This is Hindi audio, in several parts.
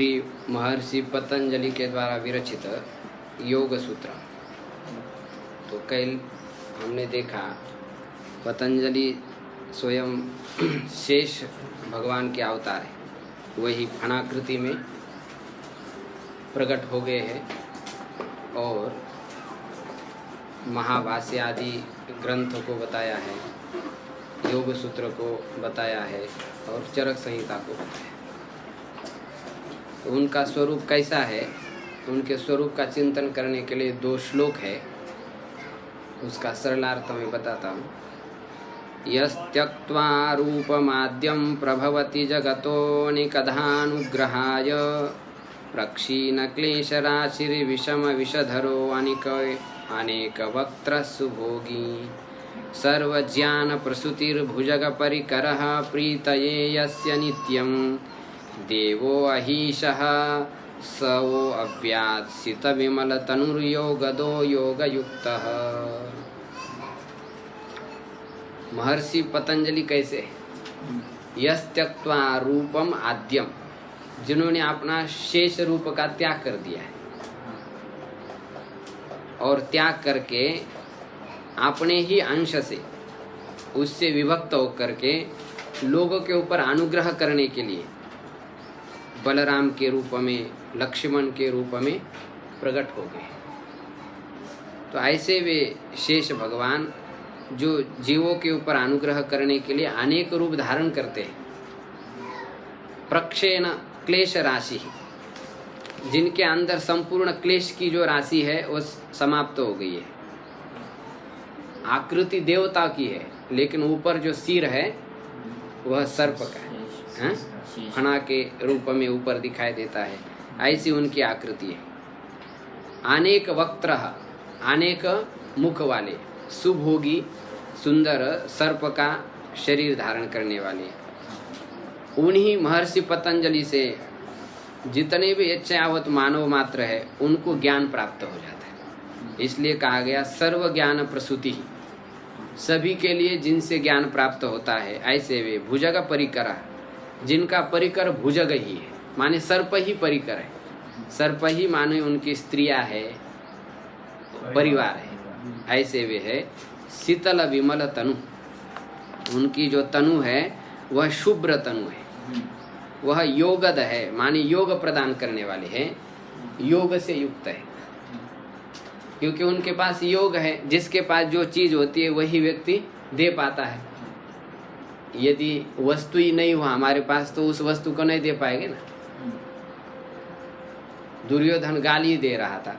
श्री महर्षि पतंजलि के द्वारा विरचित योग सूत्र। तो कल हमने देखा पतंजलि स्वयं शेष भगवान के अवतार है, वही फणाकृति में प्रकट हो गए हैं और महाभाष्य आदि ग्रंथों को बताया है, योग सूत्र को बताया है और चरक संहिता को बताया। तो उनका स्वरूप कैसा है, उनके स्वरूप का चिंतन करने के लिए 2 श्लोक है, उसका सरलार्थ मैं बताता हूँ। यस्त्यक्त्वा रूपमाद्यं प्रभवति जगतो निकधानुग्रहाय प्रक्षीण क्लेशराशिर्विषम विषधरो अनेकवक्त्रः सुभोगी सर्वज्ञान प्रसूतिर्भुजग परिकरः प्रीतये यस्य नित्यं देवो अहीशः स वो अव्यात्सित विमल तनुर्योगदो योगयुक्तः। महर्षि पतंजलि कैसे? यस्त्यक्त्वा रूपम आद्यम, जिन्होंने अपना शेष रूप का त्याग कर दिया है और त्याग करके अपने ही अंश से उससे विभक्त होकर के लोगों के ऊपर अनुग्रह करने के लिए बलराम के रूप में, लक्ष्मण के रूप में प्रकट हो गए। तो ऐसे वे शेष भगवान जो जीवों के ऊपर अनुग्रह करने के लिए अनेक रूप धारण करते हैं। प्रक्षेण क्लेश राशि, जिनके अंदर संपूर्ण क्लेश की जो राशि है वो समाप्त हो गई है। आकृति देवता की है लेकिन ऊपर जो सिर है वह सर्प का है, फणा के रूप में ऊपर दिखाई देता है, ऐसी उनकी आकृति है। अनेक वक्त्र, अनेक मुख वाले, सुभोगी, सुंदर सर्प का शरीर धारण करने वाले। उन्हीं महर्षि पतंजलि से जितने भी यच्छयावत मानव मात्र है उनको ज्ञान प्राप्त हो जाता है। इसलिए कहा गया सर्व ज्ञान प्रसूति, सभी के लिए जिनसे ज्ञान प्राप्त होता है ऐसे वे भुजग परिकर, जिनका परिकर भुजग ही है, माने सर्प ही परिकर है। सर्प ही माने उनकी स्त्रियां है, परिवार है, ऐसे वे है। शीतल विमल तनु, उनकी जो तनु है वह शुभ्र तनु है, वह योगद है, माने योग प्रदान करने वाले हैं, योग से युक्त है। क्योंकि उनके पास योग है, जिसके पास जो चीज होती है वही व्यक्ति दे पाता है। यदि वस्तु ही नहीं हुआ हमारे पास तो उस वस्तु को नहीं दे पाएंगे ना। दुर्योधन गाली दे रहा था,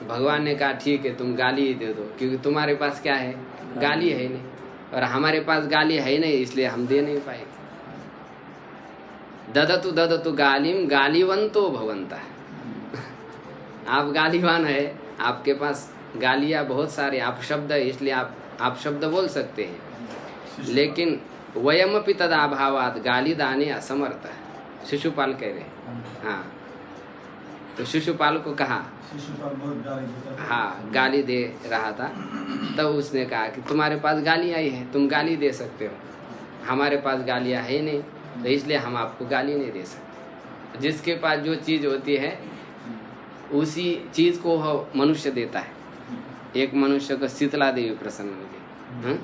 भगवान ने कहा ठीक है तुम गाली ही दे दो, क्योंकि तुम्हारे पास क्या है, गाली है नहीं, और हमारे पास गाली है नहीं इसलिए हम दे नहीं पाएंगे। ददतु गालिम गालीवंतो भवंता। आप गालीवान है, आपके पास गालियां बहुत सारे, आप शब्द है इसलिए आप शब्द बोल सकते हैं, लेकिन वयमपि तदाभावात गाली दाने असमर्थ। शिशुपाल कह रहे। हाँ, तो शिशुपाल को कहा, हाँ गाली दे रहा था, तब उसने कहा कि तुम्हारे पास गाली आई है, तुम गाली दे सकते हो, हमारे पास गालियां है नहीं तो इसलिए हम आपको गाली नहीं दे सकते। जिसके पास जो चीज होती है उसी चीज को वह मनुष्य देता है। एक मनुष्य को शीतला देवी प्रसन्न हो गई,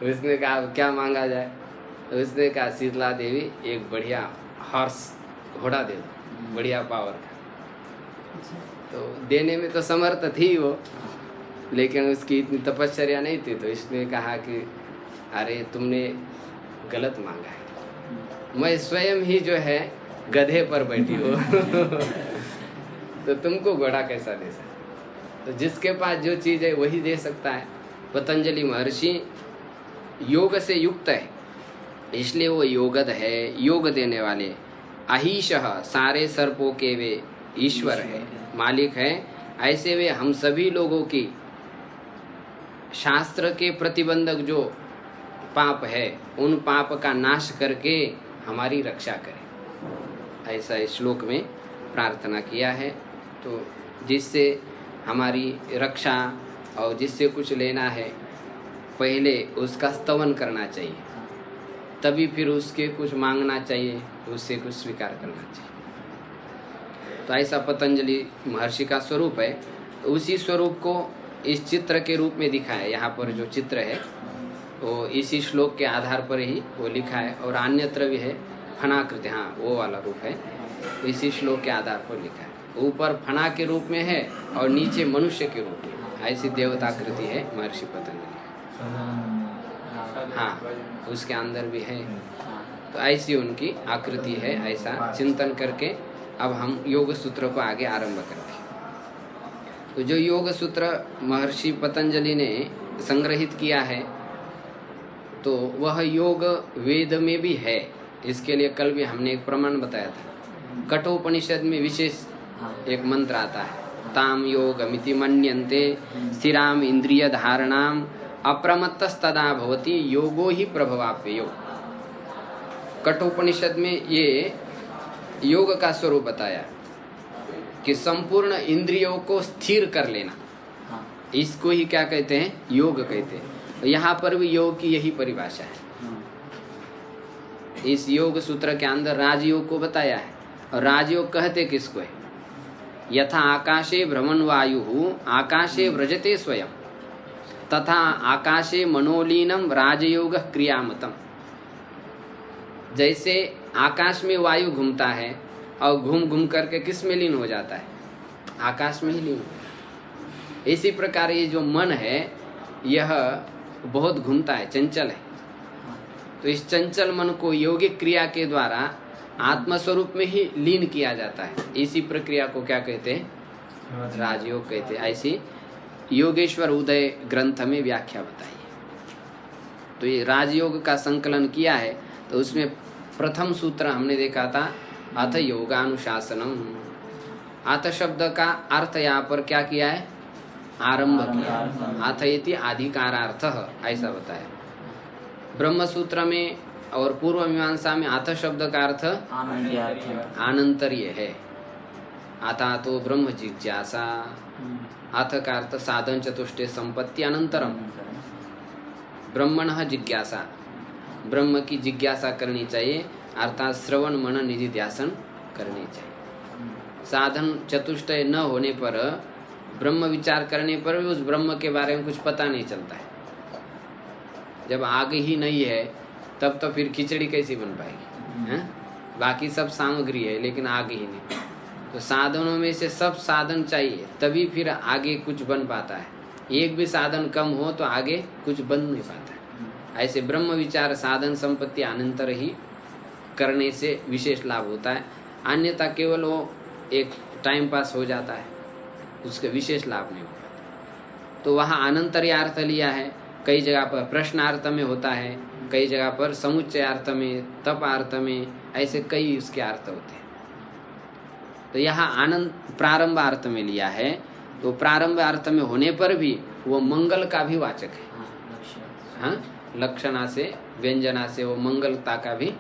उसने कहा क्या मांगा जाए, तो उसने कहा शीतला देवी एक बढ़िया हॉर्स, घोड़ा दे दो, बढ़िया पावर का। तो देने में तो समर्थ थी वो, लेकिन उसकी इतनी तपश्चर्या नहीं थी, तो इसने कहा कि अरे तुमने गलत मांगा है, मैं स्वयं ही जो है गधे पर बैठी हूँ तो तुमको घोड़ा कैसा दे सकता। तो जिसके पास जो चीज़ है वही दे सकता है। पतंजलि महर्षि योग से युक्त है, इसलिए वो योगद है, योग देने वाले। अहीशः, सारे सर्पों के वे ईश्वर है, मालिक है। ऐसे वे हम सभी लोगों की शास्त्र के प्रतिबंधक जो पाप है उन पाप का नाश करके हमारी रक्षा करे, ऐसा इस श्लोक में प्रार्थना किया है। तो जिससे हमारी रक्षा और जिससे कुछ लेना है पहले उसका स्तवन करना चाहिए, तभी फिर उसके कुछ मांगना चाहिए, उससे कुछ स्वीकार करना चाहिए। तो ऐसा पतंजलि महर्षि का स्वरूप है। उसी स्वरूप को इस चित्र के रूप में दिखाया है। यहाँ पर जो चित्र है वो इसी श्लोक के आधार पर ही वो लिखा है, और अन्यत्र भी है फणाकृति, हाँ वो वाला रूप है, इसी श्लोक के आधार पर लिखा है। ऊपर फणा के रूप में है और नीचे मनुष्य के रूप में, ऐसी देवताकृति है महर्षि पतंजलि। हाँ उसके अंदर भी है। तो ऐसी उनकी आकृति है। ऐसा चिंतन करके अब हम योग सूत्र को आगे आरंभ करते हैं। तो जो योग सूत्र महर्षि पतंजलि ने संग्रहित किया है, तो वह योग वेद में भी है। इसके लिए कल भी हमने एक प्रमाण बताया था। कठोपनिषद में विशेष एक मंत्र आता है, ताम योगमिति मन्यन्ते स्थिराम इंद्रिय धारणाम अप्रमत्तस्तदा भवति योगो ही प्रभवाप्ययो। कठोपनिषद में ये योग का स्वरूप बताया कि संपूर्ण इंद्रियों को स्थिर कर लेना, इसको ही क्या कहते हैं, योग कहते हैं। यहाँ पर भी योग की यही परिभाषा है। इस योग सूत्र के अंदर राजयोग को बताया है। और राजयोग कहते किसको है, यथा आकाशे भ्रमण वायु आकाशे व्रजते स्वयं तथा आकाशे मनोलीनम राजयोग क्रियामतम। जैसे आकाश में वायु घूमता है और घूम घूम करके किस में लीन हो जाता है, आकाश में ही लीन हो जाता है। इसी प्रकार ये जो मन है यह बहुत घूमता है, चंचल है। तो इस चंचल मन को योगिक क्रिया के द्वारा आत्मस्वरूप में ही लीन किया जाता है। इसी प्रक्रिया को क्या कहते हैं, राजयोग कहते हैं। ऐसी योगेश्वर उदय ग्रंथ में व्याख्या बताई है। तो ये राजयोग का संकलन किया है। तो उसमें प्रथम सूत्र हमने देखा था, अथ योगानुशासनम। अथ शब्द का अर्थ यहाँ पर क्या किया है, आरंभ किया। अथ इति अधिकारार्थ, ऐसा बताया। ब्रह्म सूत्र में और पूर्व मीमांसा में अथ शब्द का अर्थ आनंतर्य है। अथा तो ब्रह्म जिज्ञासा, अथ का अर्थ साधन चतुष्टय संपत्ति अनंतरम। ब्रह्मणः जिज्ञासा, ब्रह्म की जिज्ञासा करनी चाहिए, अर्थात श्रवण मनन निधि ध्यान करनी चाहिए। साधन चतुष्टय न होने पर, ब्रह्म विचार करने पर भी उस ब्रह्म के बारे में कुछ पता नहीं चलता है। जब आग ही नहीं है तब तो फिर खिचड़ी कैसी बन पाएगी, हैं? बाकी सब सामग्री है लेकिन आग ही नहीं। तो साधनों में से सब साधन चाहिए, तभी फिर आगे कुछ बन पाता है। एक भी साधन कम हो तो आगे कुछ बन नहीं पाता है। ऐसे ब्रह्म विचार साधन संपत्ति अनंतर ही करने से विशेष लाभ होता है, अन्यथा केवल वो एक टाइम पास हो जाता है, उसके विशेष लाभ नहीं होता। तो वहाँ अनंतर्यार्थ लिया है। कई जगह पर प्रश्नार्थ में होता है, कई जगह पर समुच्चयार्थ में, तपार्थ में, ऐसे कई उसके अर्थ होते हैं। तो यहाँ आनंद प्रारंभ अर्थ में लिया है। तो प्रारंभ अर्थ में होने पर भी वो मंगल का भी वाचक है। हाँ, लक्षणा से व्यंजना से वो मंगलता का भी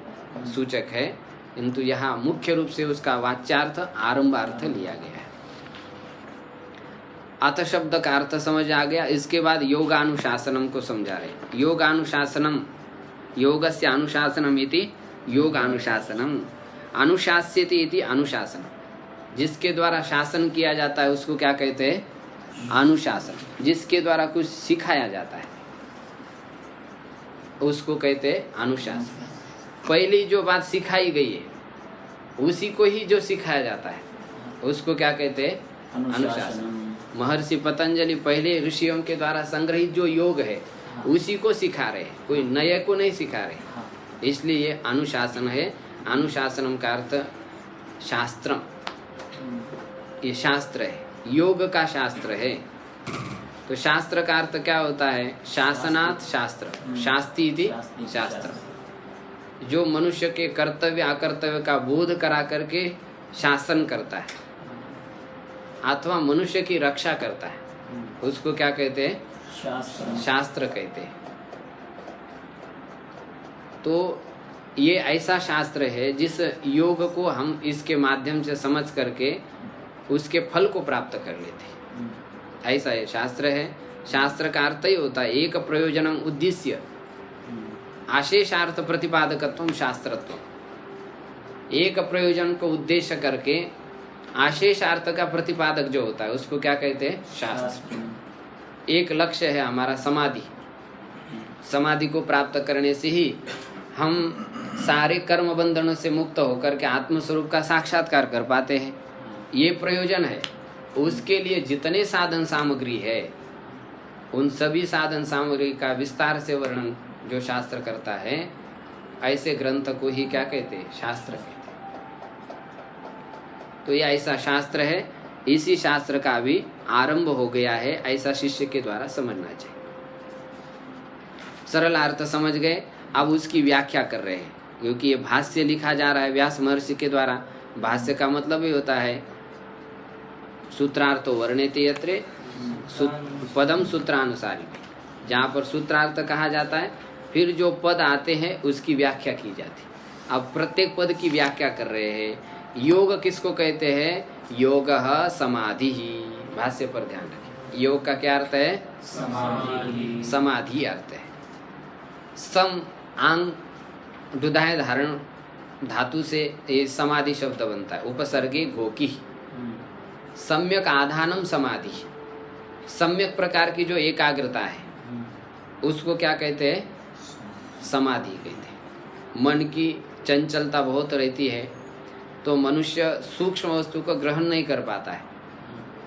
सूचक है, किंतु यहाँ मुख्य रूप से उसका वाच्यार्थ आरंभ अर्थ लिया गया है। अथ शब्द का अर्थ समझ आ गया। इसके बाद योगानुशासनम को समझा रहे। योगानुशासनम, योगस्य अनुशासनम इति योगानुशासनम, अनुशास्यति इति अनुशासनम। जिसके द्वारा शासन किया जाता है उसको क्या कहते हैं, अनुशासन। जिसके द्वारा कुछ सिखाया जाता है उसको कहते हैं अनुशासन। पहली जो बात सिखाई गई है उसी को ही जो सिखाया जाता है उसको क्या कहते हैं, अनुशासन। महर्षि पतंजलि पहले ऋषियों के द्वारा संग्रहित जो योग है उसी को सिखा रहे हैं, कोई नए को नहीं सिखा रहे। इसलिए ये अनुशासन है। अनुशासनम का अर्थ शास्त्रम, ये शास्त्र है, योग का शास्त्र है। तो शास्त्र का अर्थ क्या होता है, शासनात् शास्त्र, शास्ति इति शास्त्र। जो मनुष्य के कर्तव्य अकर्तव्य का बोध करा करके शासन करता है अथवा मनुष्य की रक्षा करता है, उसको क्या कहते हैं, शास्त्र कहते हैं। तो ये ऐसा शास्त्र है जिस योग को हम इसके माध्यम से समझ करके उसके फल को प्राप्त कर लेते हैं। ऐसा ये शास्त्र है। शास्त्र का अर्थ ही होता है एक प्रयोजनम उद्देश्य, आशेषार्थ प्रतिपादकत्व शास्त्रत्व, एक प्रयोजन को उद्देश्य करके आशेषार्थ का प्रतिपादक जो होता है उसको क्या कहते हैं? शास्त्र। एक लक्ष्य है हमारा समाधि, समाधि को प्राप्त करने से ही हम सारे कर्म बंधनों से मुक्त होकर के आत्मस्वरूप का साक्षात्कार कर पाते हैं। ये प्रयोजन है। उसके लिए जितने साधन सामग्री है उन सभी साधन सामग्री का विस्तार से वर्णन जो शास्त्र करता है, ऐसे ग्रंथ को ही क्या कहते हैं? शास्त्र कहते हैं। तो ये ऐसा शास्त्र है, इसी शास्त्र का भी आरंभ हो गया है, ऐसा शिष्य के द्वारा समझना चाहिए। सरल अर्थ समझ गए, अब उसकी व्याख्या कर रहे हैं, क्योंकि ये भाष्य लिखा जा रहा है व्यास महर्षि के द्वारा। भाष्य का मतलब ही होता है सूत्रार्थो वर्णेते यत्रे पदम सूत्रानुसारी, जहाँ पर सूत्रार्थ कहा जाता है, फिर जो पद आते हैं उसकी व्याख्या की जाती है। अब प्रत्येक पद की व्याख्या कर रहे हैं। योग किसको कहते हैं? योगः समाधि ही। भाष्य पर ध्यान रखें, योग का क्या अर्थ है? समाधि। समाधि अर्थ है। सम आंग दुधाय धारण धातु से ये समाधि शब्द बनता है, उपसर्गे घोकी। सम्यक आधानम समाधि, सम्यक प्रकार की जो एकाग्रता है उसको क्या कहते हैं? समाधि कहते हैं। मन की चंचलता बहुत रहती है तो मनुष्य सूक्ष्म वस्तु को ग्रहण नहीं कर पाता है,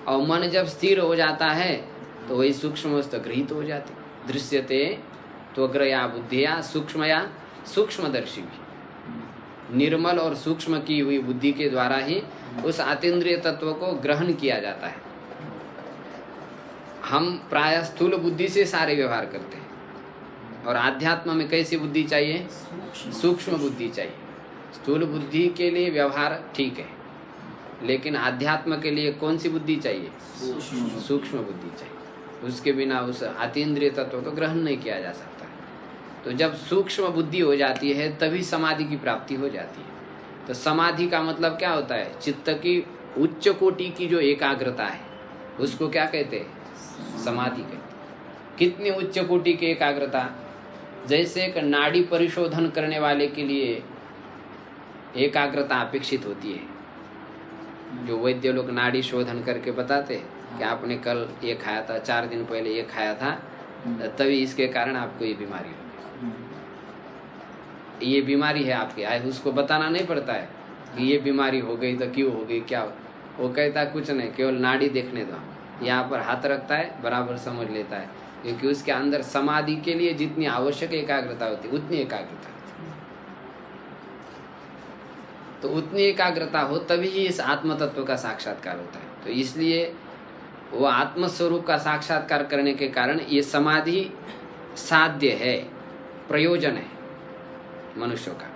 और मन जब स्थिर हो जाता है तो वही सूक्ष्म वस्तु गृहीत हो जाती। दृश्यते त्वग्रया बुद्धिया सूक्ष्मया सूक्ष्मदर्शी भी। निर्मल और सूक्ष्म की हुई बुद्धि के द्वारा ही उस अतीन्द्रिय तत्व को ग्रहण किया जाता है। हम प्रायः स्थूल बुद्धि से सारे व्यवहार करते हैं, और आध्यात्म में कैसी बुद्धि चाहिए? सूक्ष्म बुद्धि चाहिए। स्थूल बुद्धि के लिए व्यवहार ठीक है, लेकिन आध्यात्म के लिए कौन सी बुद्धि चाहिए? सूक्ष्म बुद्धि चाहिए। उसके बिना उस अतीन्द्रिय तत्व को ग्रहण नहीं किया जा सकता। तो जब सूक्ष्म बुद्धि हो जाती है तभी समाधि की प्राप्ति हो जाती है। तो समाधि का मतलब क्या होता है? चित्त की उच्च कोटि की जो एकाग्रता है उसको क्या कहते हैं? समाधि कहते हैं। कितनी उच्च कोटि की एकाग्रता? जैसे एक नाड़ी परिशोधन करने वाले के लिए एकाग्रता अपेक्षित होती है। जो वैद्य लोग नाड़ी शोधन करके बताते हैं कि आपने कल ये खाया था, 4 दिन पहले ये खाया था, तभी इसके कारण आपको ये बीमारी हो, ये बीमारी है आपके। आए उसको बताना नहीं पड़ता है कि ये बीमारी हो गई तो क्यों हो गई, क्या हो। वो कहता है कुछ नहीं, केवल नाड़ी देखने दो। यहाँ पर हाथ रखता है, बराबर समझ लेता है, क्योंकि उसके अंदर समाधि के लिए जितनी आवश्यक एकाग्रता होती है उतनी एकाग्रता होती है। तो उतनी एकाग्रता हो तभी ही इस आत्म तत्व का साक्षात्कार होता है। तो इसलिए वो आत्म स्वरूप का साक्षात्कार करने के कारण ये समाधि साध्य है, प्रयोजन है मनुष्य का।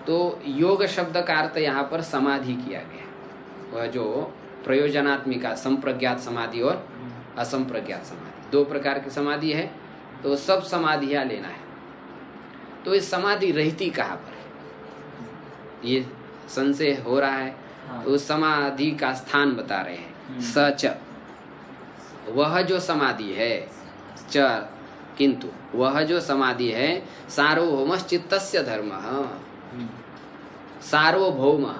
तो योग शब्द का अर्थ यहाँ पर समाधि किया गया। वह जो प्रयोजनात्मिका संप्रज्ञात समाधि और असंप्रज्ञात समाधि, 2 प्रकार की समाधि है। तो सब समाधियाँ लेना है। तो इस समाधि रहती कहाँ पर है, ये संशय हो रहा है। तो उस समाधि का स्थान बता रहे हैं। सच, वह जो समाधि है, च किंतु वह जो समाधि है, सार्वभौमश्चित्तस्य धर्मः, सार्वभौम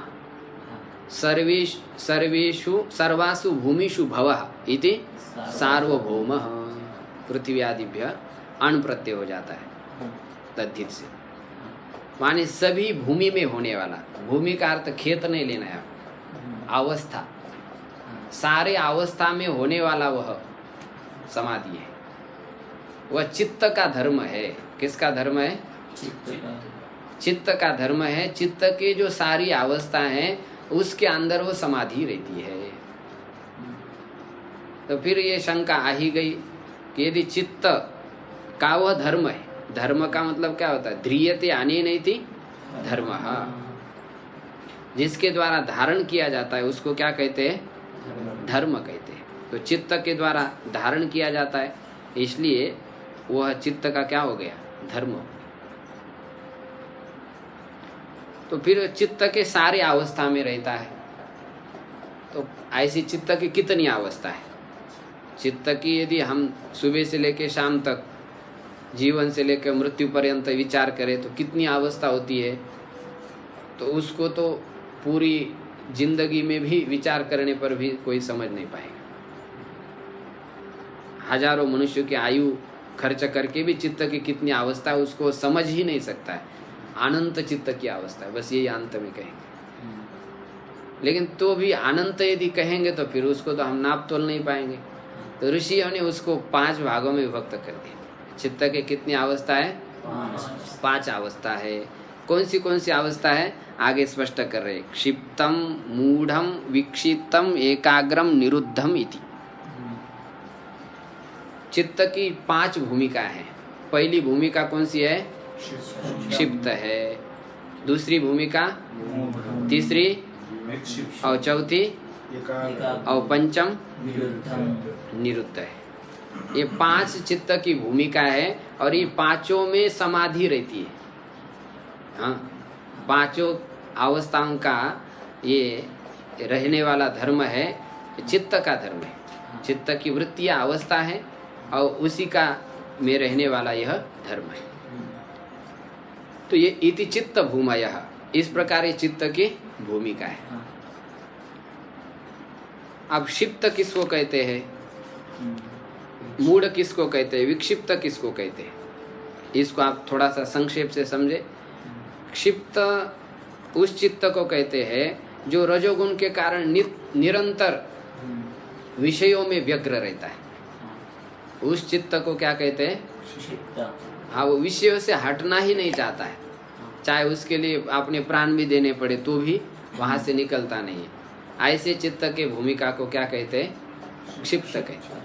सर्वेषु सर्वासु भूमिषु भवः इति सार्वभौमः। पृथ्वी आदिभ्य अण प्रत्यय हो जाता है तद्धित से, माने सभी भूमि में होने वाला। भूमि का अर्थ खेत नहीं लेना है, अवस्था, सारे अवस्था में होने वाला वह समाधि है। वह चित्त का धर्म है। किसका धर्म है? चित्त का धर्म है। चित्त की जो सारी अवस्था है उसके अंदर वो समाधि रहती है। तो फिर ये शंका आ ही गई कि यदि चित्त का वह धर्म है, धर्म का मतलब क्या होता है? ध्रियते अनेनैति धर्मः, जिसके द्वारा धारण किया जाता है उसको क्या कहते हैं? धर्म कहते हैं। तो चित्त के द्वारा धारण किया जाता है, इसलिए वह चित्त का क्या हो गया? धर्म। तो फिर चित्त के सारे अवस्था में रहता है। तो ऐसी चित्त की कितनी अवस्था है? चित्त की यदि हम सुबह से लेकर शाम तक जीवन से लेकर मृत्यु पर्यंत विचार करें तो कितनी अवस्था होती है, तो उसको तो पूरी जिंदगी में भी विचार करने पर भी कोई समझ नहीं पाएगा। हजारों मनुष्यों की आयु खर्च करके भी चित्त की कितनी अवस्था है उसको समझ ही नहीं सकता है। अनंत चित्त की अवस्था है, बस यही अंत में कहेंगे। लेकिन तो भी अनंत यदि कहेंगे तो फिर उसको तो हम नाप तोल नहीं पाएंगे। तो ऋषियों ने उसको 5 भागों में विभक्त कर दिया। चित्त के कितनी अवस्था है? 5 अवस्था है। कौन सी अवस्था है आगे स्पष्ट कर रहे। क्षिप्तम, मूढ़म, विक्षिप्तम, एकाग्रम, निरुद्धम इति। चित्त की 5 भूमिका है। पहली भूमिका कौन सी है? क्षिप्त है। दूसरी भूमिका, तीसरी और चौथी और पंचम निरुद्ध है। ये 5 चित्त की भूमिका है और ये 5 में समाधि रहती है। हाँ, 5 अवस्थाओं का ये रहने वाला धर्म है, चित्त का धर्म है। चित्त की वृत्ति अवस्था है और उसी का में रहने वाला यह धर्म है। तो ये इति चित्त भूमयः, इस प्रकार ये चित्त की भूमिका है। अब क्षिप्त किसको कहते हैं, मूढ़ किसको कहते हैं, विक्षिप्त किसको कहते हैं, इसको आप थोड़ा सा संक्षेप से समझे। क्षिप्त उस चित्त को कहते हैं जो रजोगुण के कारण निरंतर विषयों में व्यग्र रहता है। उस चित्त को क्या कहते हैं? हाँ, वो विषयों से हटना ही नहीं चाहता है, चाहे उसके लिए अपने प्राण भी देने पड़े तो भी वहां से निकलता नहीं है। ऐसे चित्त के भूमिका को क्या कहते हैं? क्षिप्त कहते हैं।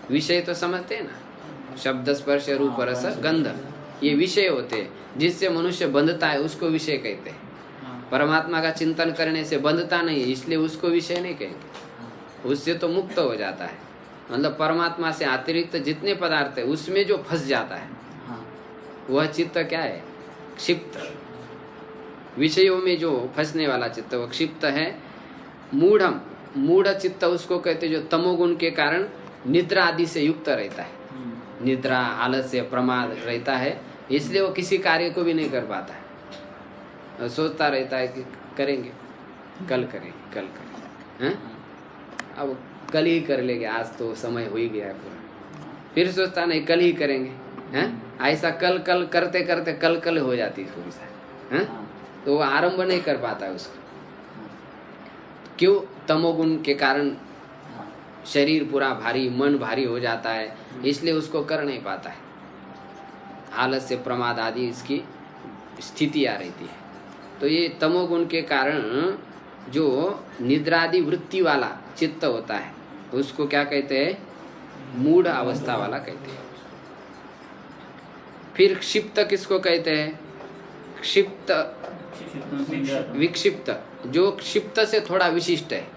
विषय तो समझते हैं ना, शब्द, स्पर्श, रूप, रस, गंध, ये विषय होते हैं जिससे मनुष्य बंधता है, उसको विषय कहते हैं। परमात्मा का चिंतन करने से बंधता नहीं है, इसलिए उसको विषय नहीं कहेंगे। उससे तो मुक्त हो जाता है, मतलब परमात्मा से अतिरिक्त जितने पदार्थ है उसमें जो फंस जाता है वह चित्त क्या है? क्षिप्त। विषयों में जो फंसने वाला चित्त वो क्षिप्त है। मूढ़म, मूढ़ चित्त उसको कहते जो तमोगुण के कारण निद्रा आदि से युक्त रहता है। निद्रा, आलस्य, प्रमाद रहता है, इसलिए वो किसी कार्य को भी नहीं कर पाता है। सोचता रहता है कि करेंगे, कल करेंगे, हैं? अब कल ही कर लेंगे, आज तो समय हो ही गया है पूरा। फिर सोचता नहीं कल ही करेंगे, हैं? ऐसा कल करते करते कल हो जाती है थोड़ी सा, हैं? तो वो आरंभ नहीं कर पाता है उसका। क्यों? तमोगुण के कारण शरीर पूरा भारी, मन भारी हो जाता है, इसलिए उसको कर नहीं पाता है। आलस्य, प्रमाद आदि इसकी स्थिति आ रहती है। तो ये तमोगुण के कारण जो निद्रादि वृत्ति वाला चित्त होता है उसको क्या कहते हैं? मूढ़ अवस्था वाला कहते हैं। फिर क्षिप्त किसको कहते हैं? क्षिप्त, विक्षिप्त, जो क्षिप्त से थोड़ा विशिष्ट है।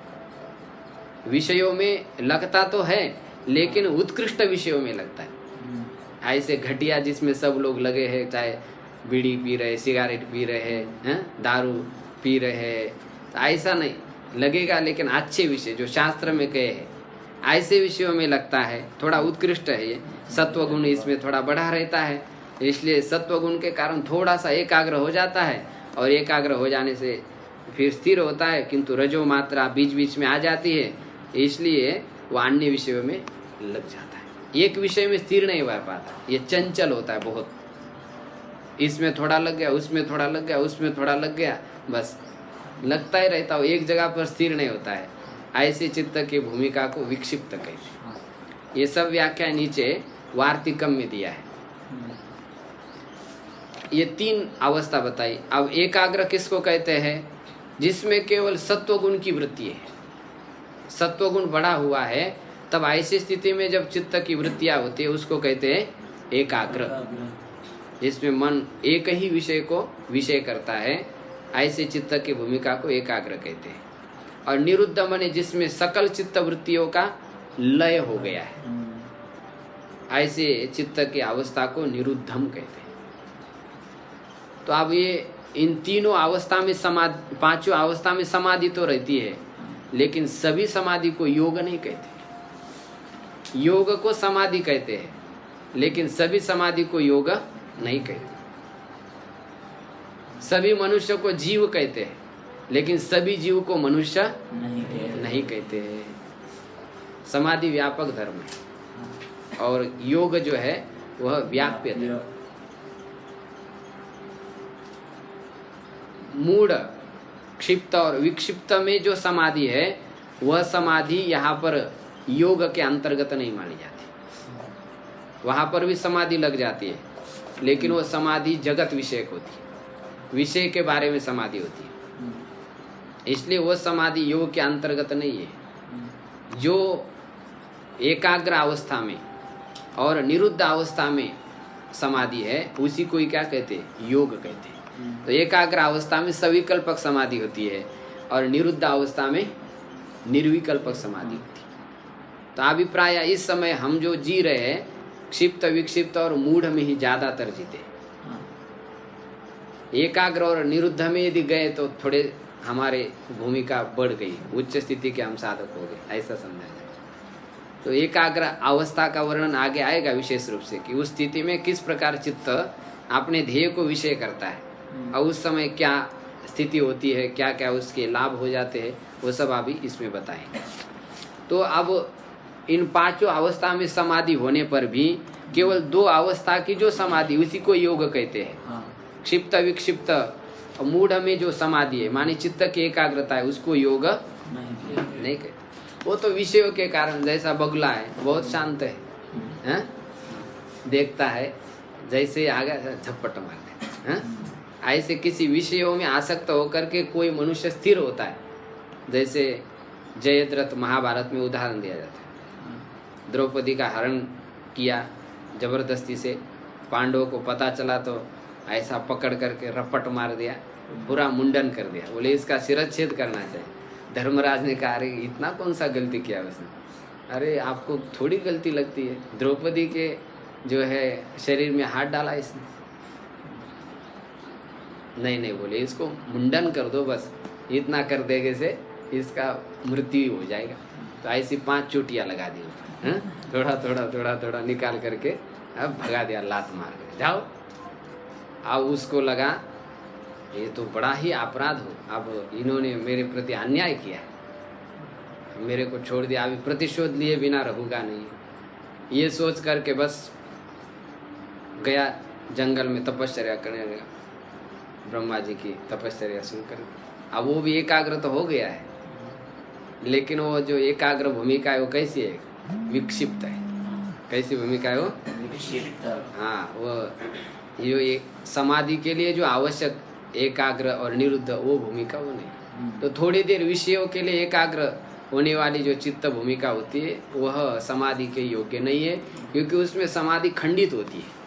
विषयों में लगता तो है लेकिन उत्कृष्ट विषयों में लगता है। ऐसे घटिया जिसमें सब लोग लगे हैं, चाहे बीड़ी पी रहे, सिगारेट पी रहे हैं, दारू पी रहे हैं, तो ऐसा नहीं लगेगा। लेकिन अच्छे विषय जो शास्त्र में कहे हैं ऐसे विषयों में लगता है, थोड़ा उत्कृष्ट है। ये सत्वगुण इसमें थोड़ा बढ़ा रहता है, इसलिए सत्वगुण के कारण थोड़ा सा एकाग्र हो जाता है और एकाग्र हो जाने से फिर स्थिर होता है। किंतु रजो मात्रा बीच बीच में आ जाती है, इसलिए वो अन्य विषयों में लग जाता है। एक विषय में स्थिर नहीं हो पाता, ये चंचल होता है बहुत। इसमें थोड़ा लग गया, उसमें थोड़ा लग गया, उसमें थोड़ा लग गया, बस लगता ही रहता हो, एक जगह पर स्थिर नहीं होता है। ऐसे चित्त की भूमिका को विक्षिप्त कहते हैं। ये सब व्याख्या नीचे वार्तिकम में दिया है। ये 3 अवस्था बताई। अब एकाग्र किसको कहते हैं? जिसमें केवल सत्वगुण की वृत्ति है, सत्वगुण बढ़ा हुआ है, तब ऐसी स्थिति में जब चित्त की वृत्तियां होती है उसको कहते हैं एकाग्र। जिसमें मन एक ही विषय को विषय करता है, ऐसे चित्त की भूमिका को एकाग्र कहते हैं। और निरुद्ध मने जिसमें सकल चित्त वृत्तियों का लय हो गया है, ऐसे चित्त की अवस्था को निरुद्धम कहते हैं। तो अब ये इन तीनों अवस्था में समाधि, 5 अवस्था में समाधि तो रहती है, लेकिन सभी समाधि को योग नहीं कहते। योग को समाधि कहते हैं, लेकिन सभी समाधि को योग नहीं कहते। सभी मनुष्य को जीव कहते हैं, लेकिन सभी जीव को मनुष्य नहीं कहते हैं। समाधि व्यापक धर्म है और योग जो है वह व्याप्य धर्म। मूढ़, क्षिप्त और विक्षिप्त में जो समाधि है वह समाधि यहाँ पर योग के अंतर्गत नहीं मानी जाती। वहाँ पर भी समाधि लग जाती है, लेकिन वह समाधि जगत विषयक होती है, विषय के बारे में समाधि होती है, इसलिए वह समाधि योग के अंतर्गत नहीं है। जो एकाग्र अवस्था में और निरुद्ध अवस्था में समाधि है उसी को ही क्या कहते हैं? योग कहते हैं। तो एकाग्र अवस्था में सविकल्पक समाधि होती है और निरुद्ध अवस्था में निर्विकल्पक समाधि होती है। तो अभिप्राय इस समय हम जो जी रहे हैं क्षिप्त, विक्षिप्त और मूढ़ में ही ज्यादातर जीते। एकाग्र और निरुद्ध में यदि गए तो थोड़े हमारे भूमिका बढ़ गई, उच्च स्थिति के हम साधक हो गए, ऐसा समझा जाए। तो एकाग्र अवस्था का वर्णन आगे आएगा विशेष रूप से कि उस स्थिति में किस प्रकार चित्त अपने ध्येय को विषय करता है और उस समय क्या स्थिति होती है, क्या क्या उसके लाभ हो जाते हैं, वो सब अभी इसमें बताएंगे। तो अब इन पांचों अवस्था में समाधि होने पर भी केवल दो अवस्था की जो समाधि उसी को योग कहते हैं। क्षिप्त, विक्षिप्त और मूढ़ में जो समाधि है माने चित्त की एकाग्रता है उसको योग नहीं कहते। वो तो विषयों के कारण, जैसा बगुला है बहुत शांत है, देखता है जैसे आगे झपट मार देता है। ऐसे किसी विषयों में आसक्त होकर के कोई मनुष्य स्थिर होता है, जैसे जयद्रथ महाभारत में उदाहरण दिया जाता है। द्रौपदी का हरण किया जबरदस्ती से, पांडवों को पता चला तो ऐसा पकड़ करके रपट मार दिया, पूरा मुंडन कर दिया। बोले इसका शिरच्छेद करना चाहिए। धर्मराज ने कहा अरे इतना कौन सा गलती किया उसने? अरे आपको थोड़ी गलती लगती है, द्रौपदी के जो है शरीर में हाथ डाला इसने। नहीं बोले इसको मुंडन कर दो, बस इतना कर देने से इसका मृत्यु हो जाएगा। तो ऐसी 5 चोटियां लगा दी, थोड़ा निकाल करके अब भगा दिया, लात मार के जाओ। अब उसको लगा ये तो बड़ा ही अपराध हो, अब इन्होंने मेरे प्रति अन्याय किया, मेरे को छोड़ दिया, अभी प्रतिशोध लिए बिना रहूँगा नहीं। ये सोच करके बस गया जंगल में तपश्चर्या करने लगा, ब्रह्मा जी की तपश्चर्या सुनकर। अब वो भी एकाग्र तो हो गया है, लेकिन वो जो एकाग्र भूमिका है वो कैसी है? विक्षिप्त है। कैसी भूमिका है वो? विक्षिप्त। हाँ, वो जो एक समाधि के लिए जो आवश्यक एकाग्र और निरुद्ध वो भूमिका वो नहीं। तो थोड़ी देर विषयों के लिए एकाग्र होने वाली जो चित्त भूमिका होती है वह समाधि के योग्य नहीं है, क्योंकि उसमें समाधि खंडित होती है।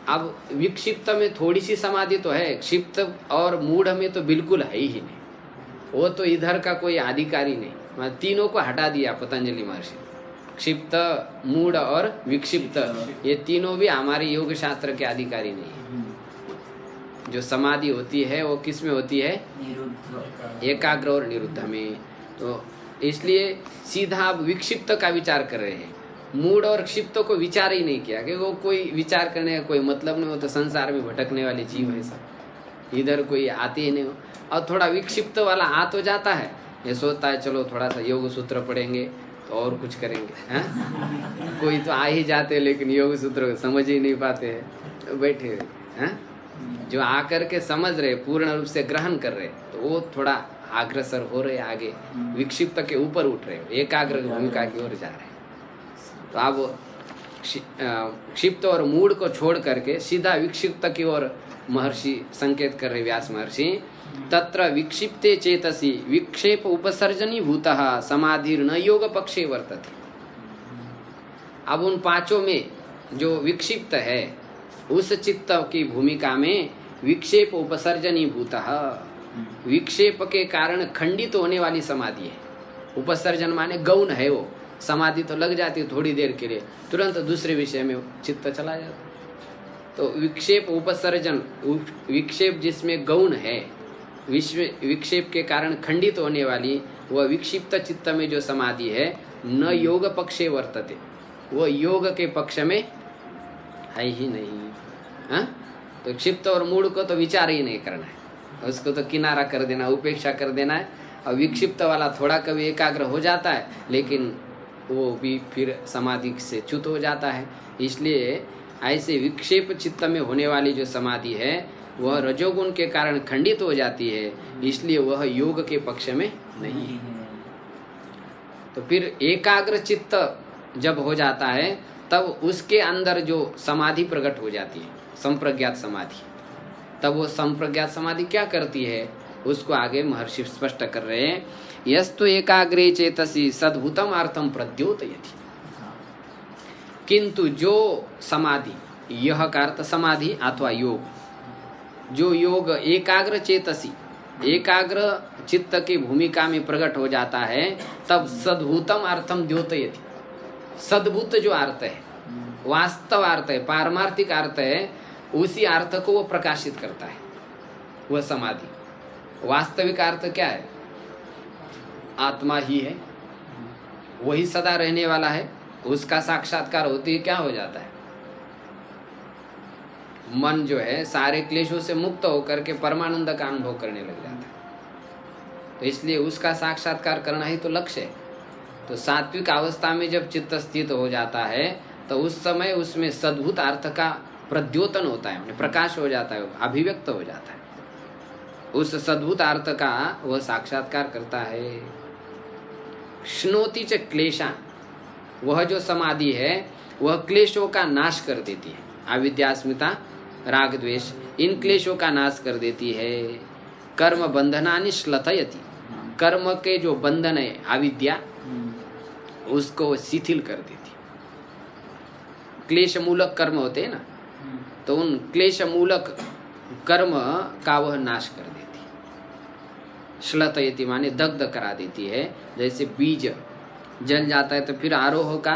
अब विक्षिप्त में थोड़ी सी समाधि तो है, क्षिप्त और मूढ़ में तो बिल्कुल है ही नहीं। वो तो इधर का कोई अधिकारी नहीं, तीनों को हटा दिया पतंजलि महर्षि। क्षिप्त, मूढ़ और विक्षिप्त ये तीनों भी हमारे योग शास्त्र के अधिकारी नहीं है। जो समाधि होती है वो किस में होती है? एकाग्र और निरुद्ध में। तो इसलिए सीधा आप विक्षिप्त का विचार कर रहे हैं, मूढ़ और क्षिप्त को विचार ही नहीं किया कि वो कोई विचार करने का कोई मतलब नहीं हो, तो संसार में भटकने वाले जीव है सब, इधर कोई आते ही नहीं हो। और थोड़ा विक्षिप्त वाला आ तो जाता है, ये सोचता है चलो थोड़ा सा योग सूत्र पढ़ेंगे तो और कुछ करेंगे, हैं? कोई तो आ ही जाते लेकिन योग सूत्र समझ ही नहीं पाते हैं, बैठे हैं। जो आकर के समझ रहे, पूर्ण रूप से ग्रहण कर रहे, तो वो थोड़ा अग्रसर हो रहे, आगे विक्षिप्त के ऊपर उठ रहे, एकाग्र भूमिका की ओर जा रहे। तो अब क्षिप्त और मूढ़ को छोड़ करके सीधा विक्षिप्त की ओर महर्षि संकेत कर रहे व्यास महर्षि। तत्र विक्षिप्ते चेतसी विक्षेप उपसर्जनी भूतः समाधिर्न योग पक्षे वर्तते। अब उन पांचों में जो विक्षिप्त है उस चित्त की भूमिका में विक्षेप उपसर्जनी भूतः, विक्षेप के कारण खंडित होने वाली समाधि है। उपसर्जन माने गौण है, वो समाधि तो लग जाती है थोड़ी देर के लिए, तुरंत दूसरे विषय में चित्त चला जाता। तो विक्षेप उपसर्जन, विक्षेप जिसमें गौण है, विक्षेप के कारण खंडित होने वाली वह विक्षिप्त चित्त में जो समाधि है न योग पक्षे वर्तते, वो योग के पक्ष में है ही नहीं। हाँ, तो क्षिप्त और मूढ़ को तो विचार ही नहीं करना है, उसको तो किनारा कर देना, उपेक्षा कर देना है। और विक्षिप्त वाला थोड़ा कभी एकाग्र हो जाता है, लेकिन वो भी फिर समाधि से च्युत हो जाता है। इसलिए ऐसे विक्षेप चित्त में होने वाली जो समाधि है वह रजोगुण के कारण खंडित हो जाती है, इसलिए वह योग के पक्ष में नहीं है। तो फिर एकाग्र चित्त जब हो जाता है तब उसके अंदर जो समाधि प्रकट हो जाती है, संप्रज्ञात समाधि, तब वो संप्रज्ञात समाधि क्या करती है उसको आगे महर्षि स्पष्ट कर रहे हैं। यस्तु एकाग्रे चेतसी सद्भूतम अर्थम प्रद्योतयति। किंतु जो समाधि, यह का अर्थ समाधि अथवा योग, जो योग एकाग्र चेतसी, एकाग्र चित्त की भूमिका में प्रकट हो जाता है, तब सद्भूतम अर्थम द्योतयति। सद्भूत जो अर्थ है, वास्तव अर्थ है, पारमार्थिक अर्थ है, उसी अर्थ को वो प्रकाशित करता है वह समाधि। वास्तविक अर्थ क्या है? आत्मा ही है, वही सदा रहने वाला है, उसका साक्षात्कार होते ही क्या हो जाता है? मन जो है सारे क्लेशों से मुक्त होकर के परमानंद का अनुभव करने लग जाता है। तो इसलिए उसका साक्षात्कार करना ही तो लक्ष्य है। तो सात्विक अवस्था में जब चित्त स्थित हो जाता है तो उस समय उसमें सद्भूत अर्थ का प्रद्योतन होता है, प्रकाश हो जाता है, अभिव्यक्त हो जाता है। उस सद्भूत अर्थ का वह साक्षात्कार करता है। श्नोति च क्लेशान, वह जो समाधि है वह क्लेशों का नाश कर देती है। अविद्या, अस्मिता, राग, द्वेष, इन क्लेशों का नाश कर देती है। कर्म बंधनानि श्लथयति, कर्म के जो बंधन है अविद्या, उसको शिथिल कर देती। क्लेश मूलक कर्म होते हैं ना, तो उन क्लेश मूलक कर्म का वह नाश कर देती। श्लथयति माने दग्ध करा देती है। जैसे बीज जल जाता है तो फिर आरोह का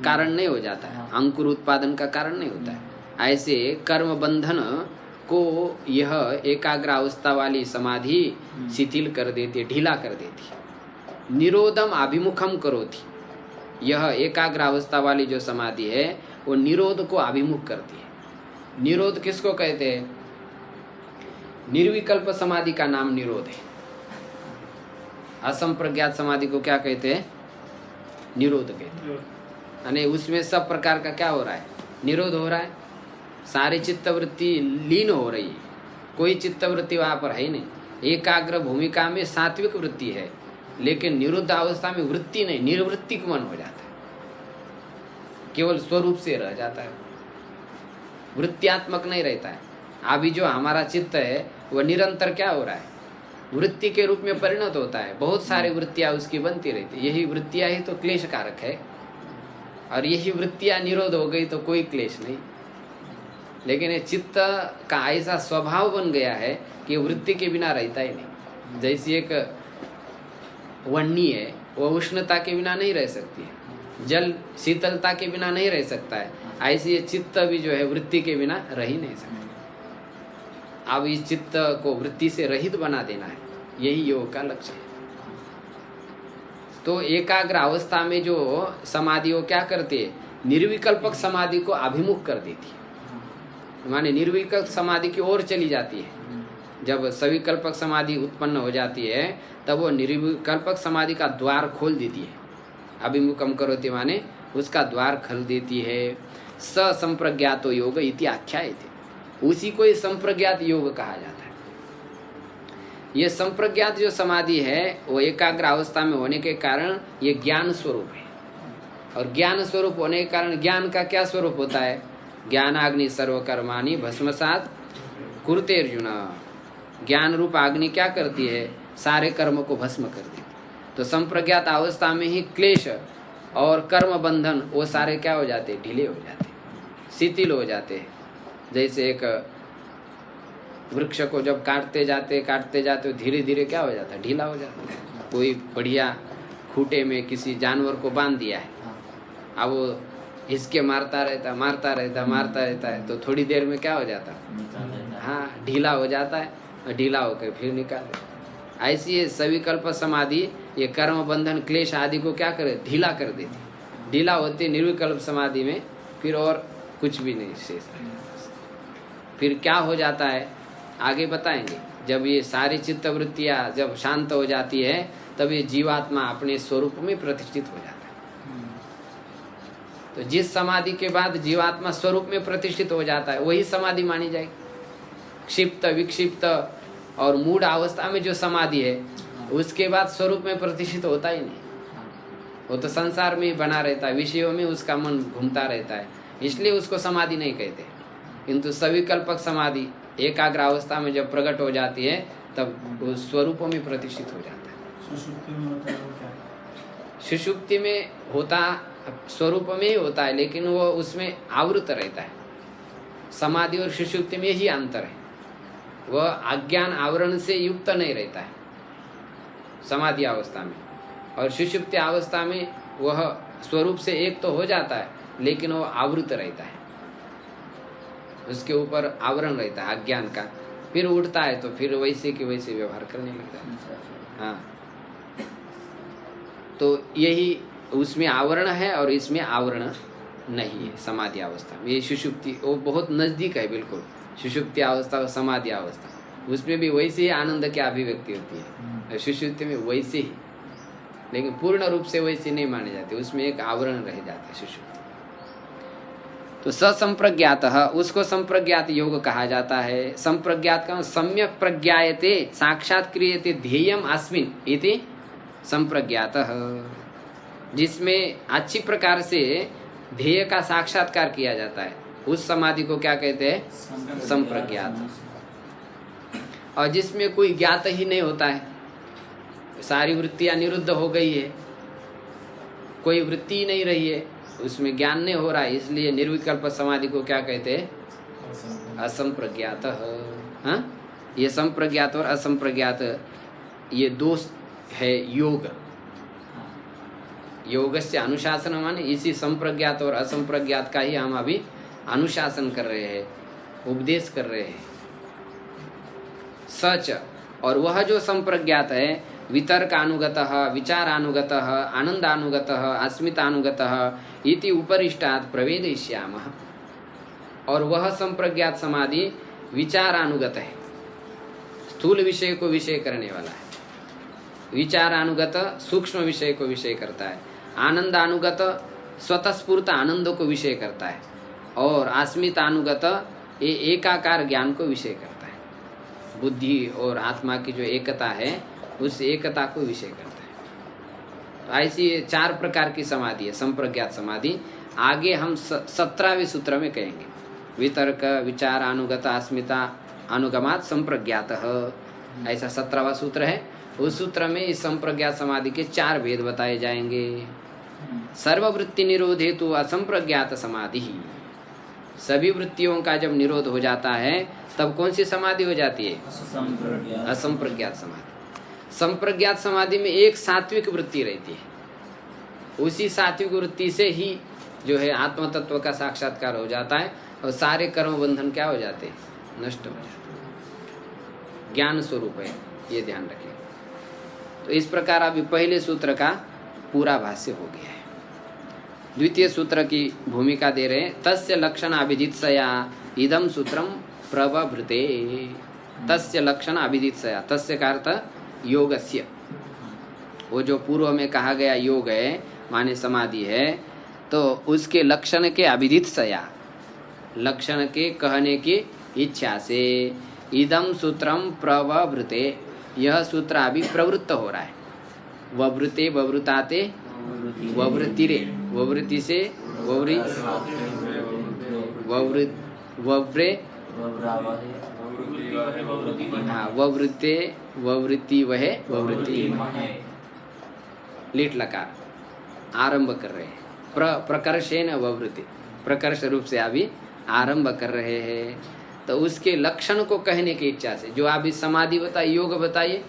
कारण नहीं हो जाता है, अंकुर उत्पादन का कारण नहीं होता है। ऐसे कर्म बंधन को यह एकाग्र अवस्था वाली समाधि शिथिल कर देती है, ढीला कर देती है। निरोधम अभिमुखम करोति, यह एकाग्र अवस्था वाली जो समाधि है वो निरोध को अभिमुख करती है। निरोध किसको कहते हैं? निर्विकल्प समाधि का नाम निरोध है। असंप्रज्ञात समाधि को क्या कहते हैं? निरोध कहते हैं। यानी उसमें सब प्रकार का क्या हो रहा है? निरोध हो रहा है। सारी चित्तवृत्ति लीन हो रही है, कोई चित्तवृत्ति वहां पर है ही नहीं। एकाग्र भूमिका में सात्विक वृत्ति है, लेकिन निरुद्ध अवस्था में वृत्ति नहीं, निर्वृत्तिक मन हो जाता है, केवल स्वरूप से रह जाता है, वृत्त्यात्मक नहीं रहता है। अभी जो हमारा चित्त है वह निरंतर क्या हो रहा है? वृत्ति के रूप में परिणत होता है। बहुत सारी वृत्तियां उसकी बनती रहती। यही वृत्तियां ही तो क्लेश कारक है, और यही वृत्तियां निरोध हो गई तो कोई क्लेश नहीं। लेकिन ये चित्त का ऐसा स्वभाव बन गया है कि वृत्ति के बिना रहता ही नहीं। जैसी एक वन्नी है, वह उष्णता के बिना नहीं रह सकती है, जल शीतलता के बिना नहीं रह सकता है, ऐसी ये चित्त भी जो है वृत्ति के बिना रह ही नहीं सकता। अब इस चित्त को वृत्ति से रहित बना देना है, यही योग का लक्ष्य है। तो एकाग्र अवस्था में जो समाधि वो क्या करती है? निर्विकल्पक समाधि को अभिमुख कर देती है, माने निर्विकल्प समाधि की ओर चली जाती है। जब सविकल्पक समाधि उत्पन्न हो जाती है तब वो निर्विकल्पक समाधि का द्वार खोल देती है। अभिमुखम करोति माने उसका द्वार खोल देती है। स संप्रज्ञातो योग इति आख्यायते, उसी को ही संप्रज्ञात योग कहा जाता है। ये संप्रज्ञात जो समाधि है वो एकाग्र अवस्था में होने के कारण ये ज्ञान स्वरूप है, और ज्ञान स्वरूप होने के कारण ज्ञान का क्या स्वरूप होता है? ज्ञानाग्नि सर्वकर्माणि भस्मसात् कुरुते अर्जुन। ज्ञान रूप अग्नि क्या करती है? सारे कर्म को भस्म कर देती। तो संप्रज्ञात अवस्था में ही क्लेश और कर्म बंधन वो सारे क्या हो जाते? ढीले हो जाते, शिथिल हो जाते। जैसे एक वृक्ष को जब काटते जाते धीरे धीरे क्या हो जाता है? ढीला हो जाता है। कोई बढ़िया खूंटे में किसी जानवर को बांध दिया है, अब वो इसके मारता रहता है तो थोड़ी देर में क्या हो जाता है? हाँ, ढीला हो जाता है, और ढीला होकर फिर निकाल देता। ऐसी ये सविकल्प समाधि ये कर्म बंधन क्लेश आदि को क्या करे? ढीला कर देती, ढीला होते निर्विकल्प समाधि में, फिर और कुछ भी नहीं शेष रहेगा। फिर क्या हो जाता है आगे बताएंगे। जब ये सारी चित्त वृत्तियां जब शांत हो जाती है तब ये जीवात्मा अपने स्वरूप में प्रतिष्ठित हो जाता है। तो जिस समाधि के बाद जीवात्मा स्वरूप में प्रतिष्ठित हो जाता है वही समाधि मानी जाएगी। क्षिप्त विक्षिप्त और मूढ़ अवस्था में जो समाधि है उसके बाद स्वरूप में प्रतिष्ठित होता ही नहीं, वो तो संसार में ही बना रहता है, विषयों में उसका मन घूमता रहता है, इसलिए उसको समाधि नहीं कहते। किंतु सविकल्पक समाधि एकाग्र अवस्था में जब प्रकट हो जाती है तब वो स्वरूपों में प्रतिष्ठित हो जाता है। सुषुप्ति में होता स्वरूप में ही होता है, लेकिन वो उसमें आवृत रहता है। समाधि और सुषुप्ति में ही अंतर है, वह अज्ञान आवरण से युक्त नहीं रहता है समाधि अवस्था में, और सुषुप्ति अवस्था में वह स्वरूप से एक तो हो जाता है लेकिन वह आवृत रहता है, उसके ऊपर आवरण रहता है अज्ञान का। फिर उठता है तो फिर वैसे के वैसे व्यवहार करने लगता है। हाँ, तो यही उसमें आवरण है और इसमें आवरण नहीं है समाधि अवस्था में। ये सुषुप्ति वो बहुत नजदीक है बिल्कुल, सुषुप्ति अवस्था और समाधि अवस्था, उसमें भी वैसे ही आनंद की अभिव्यक्ति होती है, सुषुप्ति में वैसे ही, लेकिन पूर्ण रूप से वैसे नहीं माने जाते, उसमें एक आवरण रह जाता है सुषुप्ति। तो ससंप्रज्ञात उसको संप्रज्ञात योग कहा जाता है। संप्रज्ञात का सम्यक प्रज्ञायते साक्षात क्रियते ध्येयम अस्मिन् इति संप्रज्ञात, जिसमें अच्छी प्रकार से ध्येय का साक्षात्कार किया जाता है, उस समाधि को क्या कहते हैं? संप्रज्ञात। और जिसमें कोई ज्ञात ही नहीं होता है, सारी वृत्तियां निरुद्ध हो गई है, कोई वृत्ति ही नहीं रही है, उसमें ज्ञान नहीं हो रहा है, इसलिए निर्विकल्प समाधि को क्या कहते हैं? असंप्रज्ञात। हाँ, ये संप्रज्ञात और असंप्रज्ञात ये दो है योग। योग से अनुशासन माने इसी संप्रज्ञात और असंप्रज्ञात का ही हम अभी अनुशासन कर रहे हैं, उपदेश कर रहे हैं। सच, और वह जो संप्रज्ञात है वितर्कानुगतः, विचारानुगतः, आनंदानुगतः, अस्मितानुगतः इति उपरिष्टात् प्रवेदयिष्यामः। और वह संप्रज्ञात समाधि विचारानुगत है, स्थूल विषय को विषय करने वाला है। विचारानुगत सूक्ष्म विषय को विषय करता है, आनंदानुगत स्वतःस्फूर्त आनंद को विषय करता है, और अस्मितानुगत ये एकाकार ज्ञान को विषय करता है। बुद्धि और आत्मा की जो एकता है उस एकता को विषय करता है। तो ऐसी 4 प्रकार की समाधि है संप्रज्ञात समाधि। आगे हम 17वें सूत्र में कहेंगे। वितर्क विचार अनुगत अस्मिता अनुगमात संप्रज्ञात, ऐसा 17वां सूत्र है। उस सूत्र में इस संप्रज्ञात समाधि के 4 भेद बताए जाएंगे। सर्ववृत्ति निरोध हेतु असंप्रज्ञात समाधि, सभी वृत्तियों का जब निरोध हो जाता है तब कौन सी समाधि हो जाती है? असंप्रज्ञात समाधि। संप्रज्ञात समाधि में एक सात्विक वृत्ति रहती है, उसी सात्विक वृत्ति से ही जो है आत्म तत्व का साक्षात्कार हो जाता है, और सारे कर्म बंधन क्या हो जाते हैं? नष्ट हो जाते हैं। ज्ञान स्वरूप है, ये ध्यान रखें। तो इस प्रकार अभी पहले सूत्र का पूरा भाष्य हो गया है। द्वितीय सूत्र की भूमिका दे रहे हैं। तस्य लक्षण अभिदित्सया इदम सूत्रम प्रवभृते। तस्य लक्षण अभिदित्सया, तस्य का अर्थ योगस्य, वो जो पूर्व में कहा गया योग है माने समाधि है, तो उसके लक्षण के अभिदित्सया, लक्षण के कहने की इच्छा से इदम सूत्रम प्रवभृते, यह सूत्र अभी प्रवृत्त हो रहा है। ववृते ववृताते ववृतिरे, ववृति से ववृ वव्रे, हाँ ववृते ववृत्ति वह ववृत्ति, लीट लकार आरंभ कर रहे हैं। प्रकर्षेण ववृत्ति, प्रकर्ष रूप से अभी आरंभ कर रहे हैं। तो उसके लक्षण को कहने की इच्छा से, जो अभी समाधि बताइए, योग बताइए,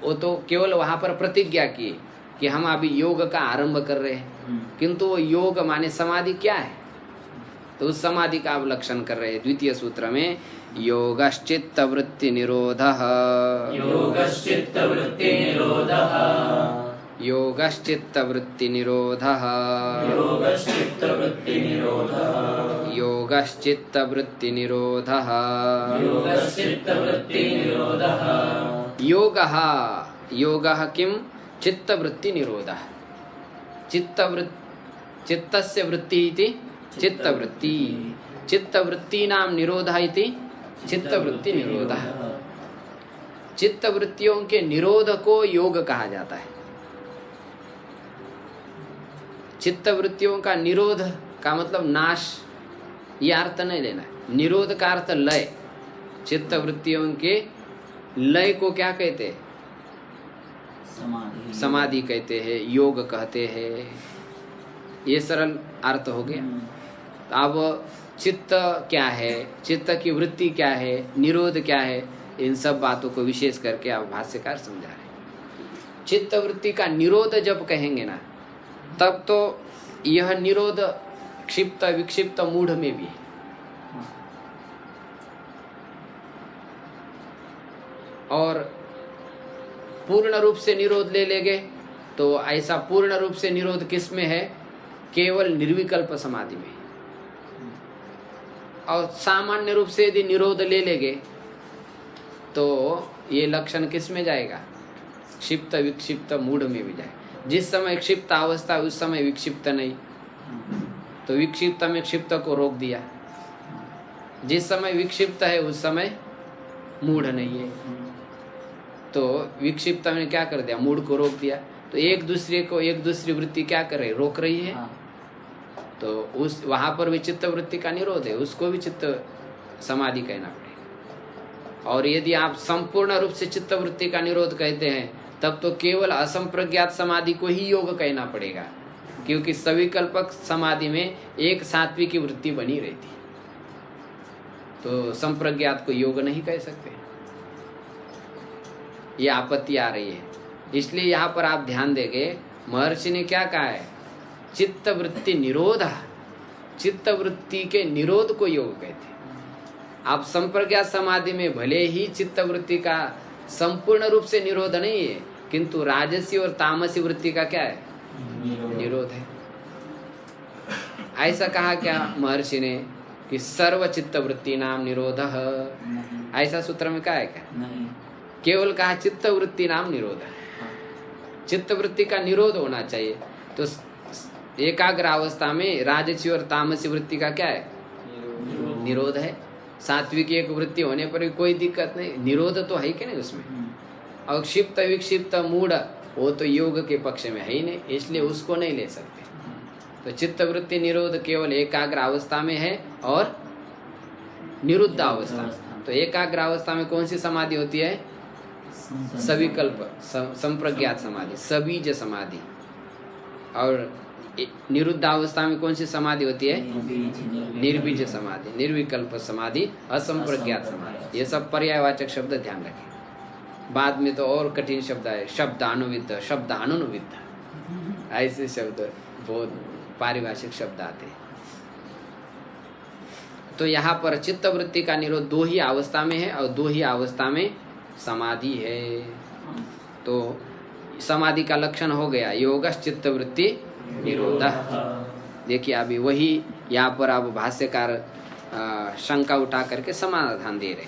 वो तो केवल वहां पर प्रतिज्ञा किए कि हम अभी योग का आरंभ कर रहे हैं, किंतु वो योग माने समाधि क्या है, तो उस समाधि का आप लक्षण कर रहे हैं। द्वितीय सूत्र में योगश्चित्त वृत्ति निरोधः, योगश्चित्त वृत्ति निरोधः, योगश्चित्तवृत्तिनिरोधः योगश्चित्तवृत्तिनिरोधः योगः योगः किं चित्तवृत्तिनिरोधः चित्तस्य वृत्ति इति चित्तवृत्ति चित्तवृत्तीनां निरोधः इति चित्तवृत्तिनिरोधः चित्तवृत्तियों के निरोध को योग कहा जाता है। चित्तवृत्तियों का निरोध का मतलब नाश, यह अर्थ नहीं लेना है। निरोध का अर्थ लय। चित्तवृत्तियों के लय को क्या कहते हैं? समाधि कहते हैं, योग कहते हैं। ये सरल अर्थ हो गया। अब चित्त क्या है, चित्त की वृत्ति क्या है, निरोध क्या है, इन सब बातों को विशेष करके आप भाष्यकार समझा रहे हैं। चित्त वृत्ति का निरोध जब कहेंगे ना, तब तो यह निरोध क्षिप्त विक्षिप्त मूढ़ में भी है। और पूर्ण रूप से निरोध ले लेंगे तो ऐसा पूर्ण रूप से निरोध किस में है? केवल निर्विकल्प समाधि में। और सामान्य रूप से यदि निरोध ले लेंगे तो ये लक्षण किस में जाएगा? क्षिप्त विक्षिप्त मूढ़ में भी जाए। जिस समय क्षिप्त अवस्था उस समय विक्षिप्त नहीं, तो विक्षिप्त में क्षिप्त को रोक दिया। जिस समय विक्षिप्त है उस समय मूढ़ नहीं है, तो विक्षिप्त में क्या कर दिया? मूढ़ को रोक दिया। तो एक दूसरी वृत्ति क्या कर रही? रोक रही है। तो उस वहां पर भी चित्त वृत्ति का निरोध है, उसको भी चित्त समाधि कहना पड़ेगा। और यदि आप संपूर्ण रूप से चित्त वृत्ति का निरोध कहते हैं, तब तो केवल असंप्रज्ञात समाधि को ही योग कहना पड़ेगा, क्योंकि सविकल्पक समाधि में एक सात्विक की वृत्ति बनी रहती है, तो संप्रज्ञात को योग नहीं कह सकते। ये आपत्ति आ रही है। इसलिए यहाँ पर आप ध्यान देंगे, महर्षि ने क्या कहा है? चित्त वृत्ति निरोध। चित्त वृत्ति के निरोध को योग कहते हैं। आप संप्रज्ञात समाधि में भले ही चित्त वृत्ति का संपूर्ण रूप से निरोध नहीं है, किंतु राजसी और तामसी वृत्ति का क्या है? निरोध है। ऐसा कहा क्या महर्षि ने कि सर्व चित्त वृत्ति नाम निरोधः? ऐसा सूत्र में कहा है क्या? नहीं। केवल कहा चित्त वृत्ति नाम निरोध। चित्त वृत्ति का निरोध होना चाहिए। तो एकाग्र अवस्था में राजसी और तामसी वृत्ति का क्या है? निरोध है। सात्विक एक वृत्ति होने पर भी कोई दिक्कत नहीं, निरोध तो है कि नहीं उसमें। और क्षिप्त विक्षिप्त मूढ़ वो तो योग के पक्ष में है ही नहीं, इसलिए उसको नहीं ले सकते। तो चित्त वृत्ति निरोध केवल एकाग्र अवस्था में है और निरुद्ध अवस्था। तो एकाग्र अवस्था में कौन सी समाधि होती है? सविकल्प संप्रज्ञात समाधि, सबीज समाधि। और निरुद्ध अवस्था में कौन सी समाधि होती है? निर्बीज समाधि, निर्विकल्प समाधि, असंप्रज्ञात समाधि। ये सब पर्यायवाचक शब्द ध्यान रखें। बाद में तो और कठिन शब्द है, शब्दानुविद्ध, शब्दानुविद्ध, ऐसे शब्द बहुत पारिभाषिक शब्द आते हैं। तो यहाँ पर चित्त वृत्ति का निरोध दो ही अवस्था में है और दो ही अवस्था में समाधि है। तो समाधि का लक्षण हो गया योगश्च चित्त वृत्ति निरोध। देखिए अभी वही यहाँ पर आप भाष्यकार शंका उठा करके समाधान दे रहे।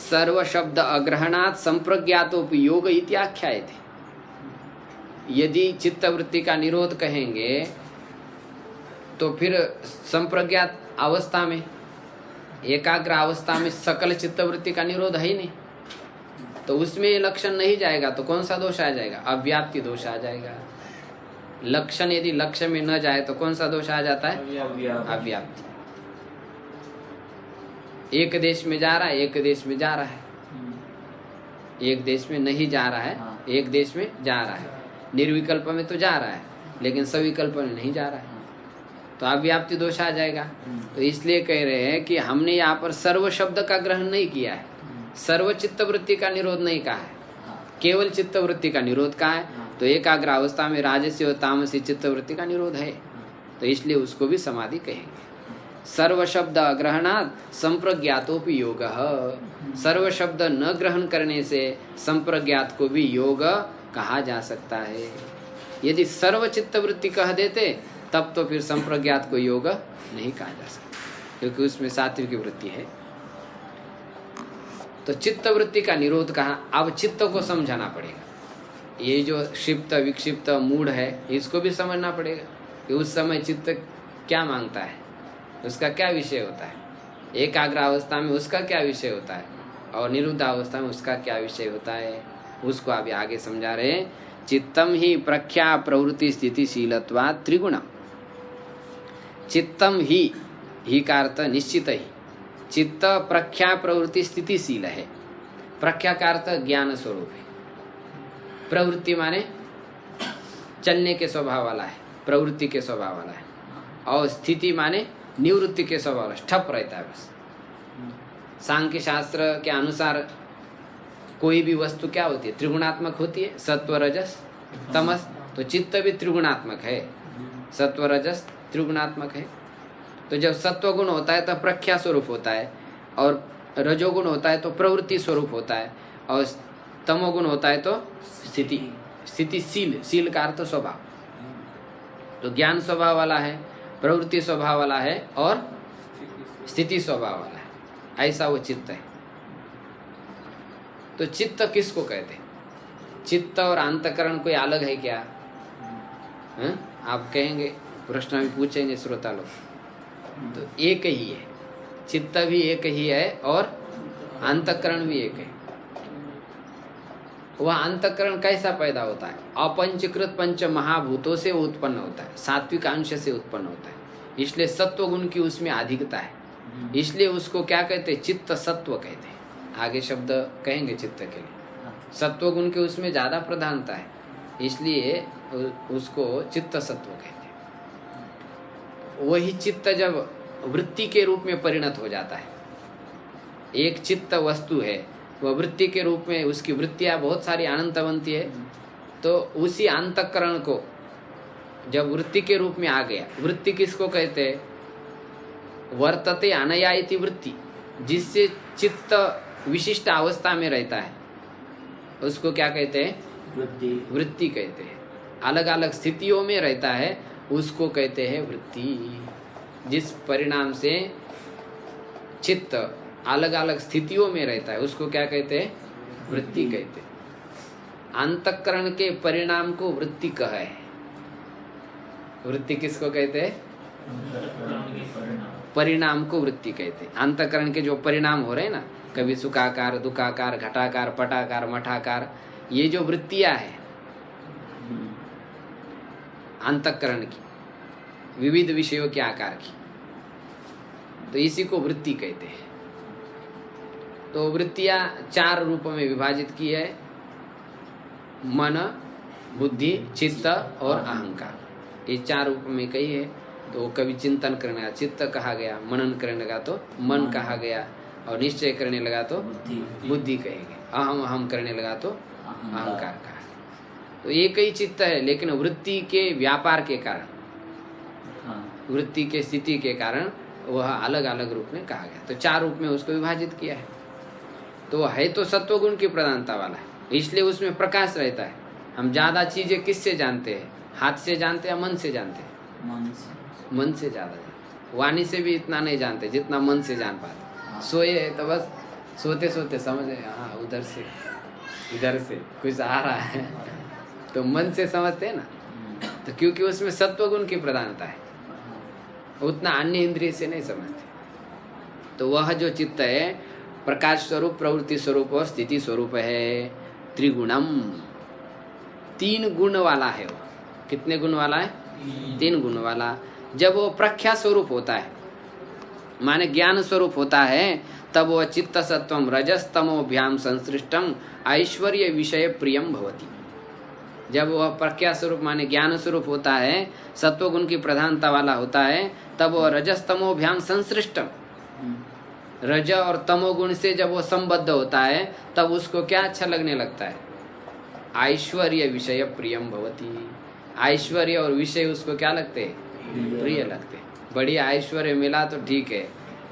सर्व शब्द अग्रहणात् संप्रज्ञातोपयोग इति आख्यायते। यदि चित्त वृत्ति का निरोध कहेंगे तो फिर संप्रज्ञात अवस्था में, एकाग्र अवस्था में सकल चित्त वृत्ति का निरोध है ही नहीं, तो उसमें लक्षण नहीं जाएगा। तो कौन सा दोष आ जाएगा? अव्याप्ति दोष आ जाएगा। लक्षण यदि लक्ष्य में न जाए तो कौन सा दोष आ जाता है? अव्याप्ति। एक देश में जा रहा है, एक देश में जा रहा है, एक देश में नहीं जा रहा है, एक देश में जा रहा है। निर्विकल्प में तो जा रहा है लेकिन सविकल्प में नहीं जा रहा है, तो अव्याप्ति दोष आ जाएगा। तो इसलिए कह रहे हैं कि हमने यहाँ पर सर्व शब्द का ग्रहण नहीं किया है, सर्व चित्त वृत्ति का निरोध नहीं कहा है, केवल चित्त वृत्ति का निरोध कहा है। तो एकाग्र अवस्था में राजसी और तामसी चित्त वृत्ति का निरोध है, तो इसलिए उसको भी समाधि कहेंगे। सर्व शब्द अग्रहणात् संप्रज्ञातोपि योगः। सर्व शब्द न ग्रहण करने से संप्रज्ञात को भी योग कहा जा सकता है। यदि सर्वचित्त वृत्ति कह देते तब तो फिर संप्रज्ञात को योग नहीं कहा जा सकता, क्योंकि उसमें सात्विक वृत्ति है। तो चित्त वृत्ति का निरोध कहा। अब चित्त को समझाना पड़ेगा। ये जो क्षिप्त विक्षिप्त मूड है इसको भी समझना पड़ेगा कि उस समय चित्त क्या मांगता है, उसका क्या विषय होता है, एकाग्र अवस्था में उसका क्या विषय होता है और निरुद्ध अवस्था में उसका क्या विषय होता है, उसको अभी आगे समझा रहे हैं। चित्तम ही प्रख्या प्रवृत्ति स्थितिशीलत्वा त्रिगुणम। चित्तम ही का अर्थ निश्चित ही। चित्त प्रख्या प्रवृत्ति स्थितिशील है। प्रख्या का अर्थ ज्ञान स्वरूप है। प्रवृत्ति माने चलने के स्वभाव वाला है, प्रवृत्ति के स्वभाव वाला है। और स्थिति माने निवृत्ति के स्वभाव वाला, ठप रहता है बस। सांख्य शास्त्र के अनुसार कोई भी वस्तु क्या होती है, त्रिगुणात्मक होती है, सत्व रजस तमस। तो चित्त भी त्रिगुणात्मक है, सत्व रजस त्रिगुणात्मक है। तो जब सत्व गुण होता है तो प्रख्या स्वरूप होता है, और रजोगुण होता है तो प्रवृत्ति स्वरूप होता है, और तमोगुण होता है तो स्थितिशील। शील का अर्थ स्वभाव। तो ज्ञान स्वभाव वाला है, प्रवृत्ति स्वभाव वाला है और स्थिति स्वभाव वाला है, ऐसा वो चित्त है। तो चित्त किसको कहते हैं? चित्त और अंतकरण कोई अलग है क्या? आप कहेंगे, प्रश्न भी पूछेंगे श्रोता लोग। तो एक ही है, चित्त भी एक ही है और अंतकरण भी एक है। वह अंतकरण कैसा पैदा होता है? अपंचीकृत पंच महाभूतों से उत्पन्न होता है, सात्विक अंश से उत्पन्न होता है, इसलिए सत्व गुण की उसमें अधिकता है, इसलिए उसको क्या कहते हैं? चित्त सत्व कहते हैं। आगे शब्द कहेंगे चित्त के लिए। सत्व गुण के उसमें ज्यादा प्रधानता है, इसलिए उसको चित्त सत्व कहते हैं। वही चित्त जब वृत्ति के रूप में परिणत हो जाता है, एक चित्त वस्तु है, वह वृत्ति के रूप में, उसकी वृत्तियां बहुत सारी अनंत बनती है। तो उसी अंतःकरण को जब वृत्ति के रूप में आ गया, वृत्ति किसको कहते हैं? वर्तते अनया इति वृत्ति, जिससे चित्त विशिष्ट अवस्था में रहता है, उसको क्या कहते हैं? वृत्ति कहते हैं। अलग अलग स्थितियों में रहता है, उसको कहते हैं वृत्ति। जिस परिणाम से चित्त अलग अलग स्थितियों में रहता है, उसको क्या कहते हैं? वृत्ति कहते हैं। अंतःकरण के परिणाम को वृत्ति कहा है। वृत्ति किसको कहते हैं? परिणाम को वृत्ति कहते हैं। अंतःकरण के जो परिणाम हो रहे हैं ना, कभी सुखाकार, दुखाकार, घटाकार, पटाकार, मठाकार, ये जो वृत्तियां है अंतःकरण की, विविध विषयों के आकार की, तो इसी को वृत्ति कहते हैं। तो वृत्तियां 4 रूपों में विभाजित की है: मन, बुद्धि, चित्त और अहंकार। ये 4 रूप में कही है। तो कभी चिंतन करने लगा चित्त कहा गया, मनन करने लगा तो मन कहा गया, और निश्चय करने लगा तो बुद्धि कहेंगे, अहम अहम करने लगा तो अहंकार कहा। तो एक ही चित्त है, लेकिन वृत्ति के व्यापार के कारण, वृत्ति के स्थिति के कारण वह अलग अलग रूप में कहा गया। तो 4 रूप में उसको विभाजित किया है। तो है तो सत्वगुण की प्रधानता वाला है, इसलिए उसमें प्रकाश रहता है। हम ज्यादा चीजें किससे जानते हैं? हाथ से जानते हैं, मन से जानते हैं? मन से ज्यादा जानते। वाणी से भी इतना नहीं जानते जितना मन से जान पाते। सोए तो बस सोते सोते समझे, हाँ उधर से इधर से कुछ आ रहा है, तो मन से समझते हैं ना। तो क्योंकि उसमें सत्वगुण की प्रधानता है, उतना अन्य इंद्रिय से नहीं समझते। तो वह जो चित्त है प्रकाश स्वरूप, प्रवृत्ति स्वरूप और स्थिति स्वरूप है। त्रिगुणम, 3 गुण वाला है वो। कितने गुण वाला है? 3 गुण वाला। जब वो प्रख्या स्वरूप होता है, माने ज्ञान स्वरूप होता है, तब वह चित्त सत्वम रजस्तमोभ्याम संसृष्टम ऐश्वर्य विषय प्रियम भवति। जब वह प्रख्या स्वरूप माने ज्ञान स्वरूप होता है, सत्वगुण की प्रधानता वाला होता है, तब वह रजस्तमोभ्याम संसृष्टम, रज और तमोगुण से जब वो संबद्ध होता है, तब उसको क्या अच्छा लगने लगता है? ऐश्वर्य विषय प्रियम भवति। ऐश्वर्य और विषय उसको क्या लगते हैं? प्रिय लगते हैं। बढ़िया ऐश्वर्य मिला तो ठीक है,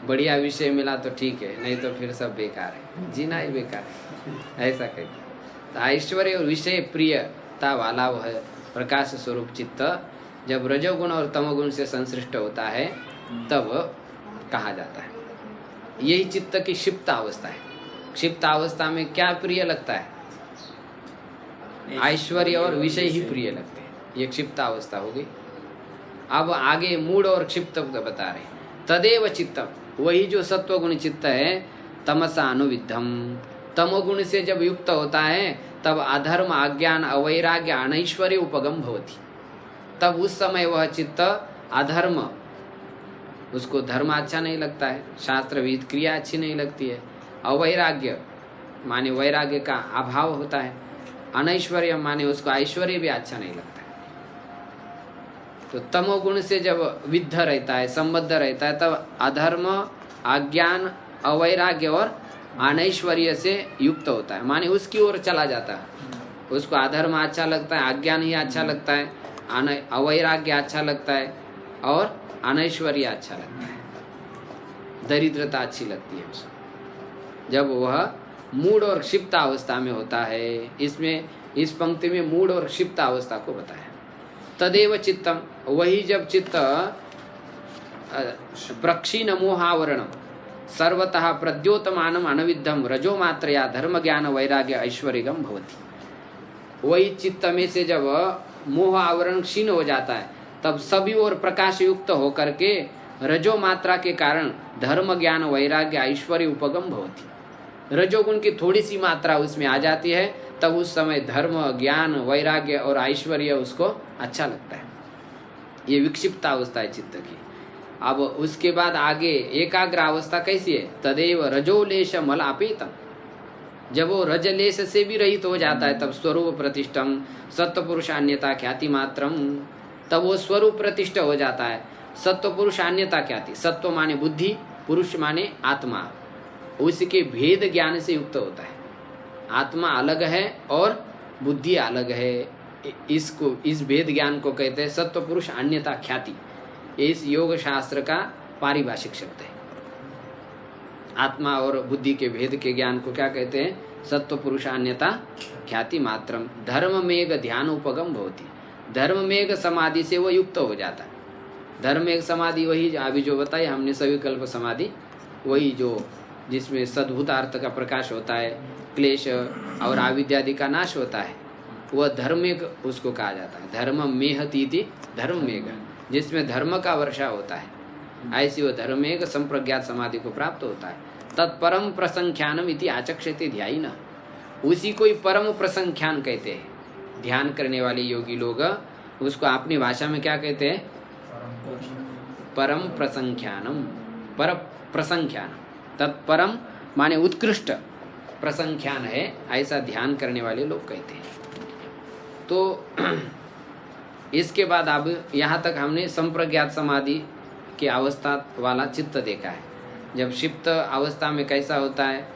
बढ़िया विषय मिला तो ठीक है, नहीं तो फिर सब बेकार है, जीना ही बेकार है, ऐसा कहते हैं। तो ऐश्वर्य और विषय प्रियता वाला वह प्रकाश स्वरूप चित्त जब रजोगुण और तमोगुण से संश्लिष्ट होता है तब कहा जाता है। यही चित्त की क्षिप्त अवस्था है। क्षिप्त अवस्था में क्या प्रिय लगता है? ऐश्वर्य और विषय ही प्रिय लगते हैं। ये क्षिप्त अवस्था हो गई। अब आगे मूढ़ और क्षिप्त बता रहे। तदेव चित्तम, वही जो सत्वगुण चित्त है, तमसा अनुविद्धम, तमोगुण से जब युक्त होता है तब अधर्म, अज्ञान, अवैराग्य, अनैश्वर्य उपगम भवति। तब उस समय वह चित्त अधर्म, उसको धर्म अच्छा नहीं लगता है, शास्त्र विहित क्रिया अच्छी नहीं लगती है, अवैराग्य माने वैराग्य का अभाव होता है, अनैश्वर्य माने उसको ऐश्वर्य भी अच्छा नहीं लगता है। तो तमोगुण से जब विद्ध रहता है, संबद्ध रहता है, तब अधर्म, अज्ञान, अवैराग्य और अनैश्वर्य से युक्त होता है, माने उसकी ओर चला जाता है। उसको अधर्म अच्छा लगता है, अज्ञान ही अच्छा लगता है, अवैराग्य अच्छा लगता है और अनैश्वर्य अच्छा लगता है, दरिद्रता अच्छी लगती है उसको। जब वह मूढ़ और क्षिप्त अवस्था में होता है, इसमें इस पंक्ति में मूढ़ और क्षिप्त अवस्था को बताया। तदेव चित्तम, वही जब चित्त प्रक्षीण मोहावरण सर्वतः प्रद्योतमानम अनविद्धम रजो मात्रया धर्म ज्ञान वैराग्य ऐश्वर्यगम भवति। वही चित्त में से जब मोह आवरण क्षीण हो जाता है तब सभी ओर प्रकाश युक्त होकर के रजो मात्रा के कारण धर्म ज्ञान वैराग्य ऐश्वर्य उपगम भवति। रजोगुण की थोड़ी सी मात्रा उसमें आ जाती है, तब उस समय धर्म, ज्ञान, वैराग्य और ऐश्वर्य उसको अच्छा लगता है। ये विक्षिप्त अवस्था है चित्त की। अब उसके बाद आगे एकाग्र अवस्था कैसी है? तदेव रजोलेश मलापेतम, जब वो रजलेश से भी रहित हो जाता है तब स्वरूप प्रतिष्ठम सत्व पुरुष अन्यता ख्याति मात्रम, तब वो स्वरूप प्रतिष्ठ हो जाता है। सत्व पुरुष अन्यता ख्याति, सत्व माने बुद्धि, पुरुष माने आत्मा, उसके भेद ज्ञान से युक्त होता है। आत्मा अलग है और बुद्धि अलग है, इसको इस भेद ज्ञान को कहते हैं सत्व पुरुष अन्यता ख्याति। इस योग शास्त्र का पारिभाषिक शब्द है। आत्मा और बुद्धि के भेद के ज्ञान को क्या कहते हैं? सत्व पुरुषान्यता ख्याति मात्रम धर्म मेघ ध्यान उपगम भवति। धर्म मेघ समाधि से वो युक्त हो जाता है। धर्म मेघ समाधि वही अभी जो बताई हमने सविकल्प समाधि, वही जो जिसमें सद्भुत अर्थ का प्रकाश होता है, क्लेश और अविद्यादि का नाश होता है, वह धर्म मेघ उसको कहा जाता है। धर्म मेहतीति धर्म मेघ, जिसमें धर्म का वर्षा होता है, ऐसी वह धर्म मेघ संप्रज्ञात समाधि को प्राप्त होता है। तत्परम प्रसंख्यानम इति आचक्षते ध्यायिनः, उसी को ही परम प्रसंख्यान कहते हैं। ध्यान करने वाले योगी लोग उसको अपनी भाषा में क्या कहते हैं? परम प्रसंख्यानम, पर प्रसंख्यानम। तत्परम माने उत्कृष्ट, प्रसंख्यान है, ऐसा ध्यान करने वाले लोग कहते हैं। तो इसके बाद अब यहाँ तक हमने संप्रज्ञात समाधि की अवस्था वाला चित्त देखा है। जब क्षिप्त अवस्था में कैसा होता है,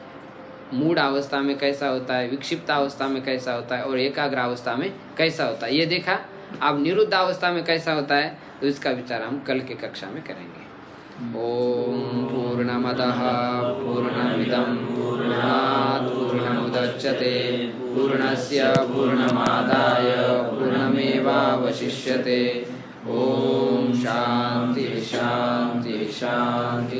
मूढ़ अवस्था में कैसा होता है, विक्षिप्त अवस्था में कैसा होता है और एकाग्र अवस्था में कैसा होता है, ये देखा। अब निरुद्ध अवस्था में कैसा होता है, तो इसका विचार हम कल के कक्षा में करेंगे। ओम पूर्णमदः पूर्णमिदं पूर्णात् पूर्णमुदच्यते पूर्णस्य पूर्णमादाय पूर्णमेवावशिष्यते। ओम शांति शांति शांति।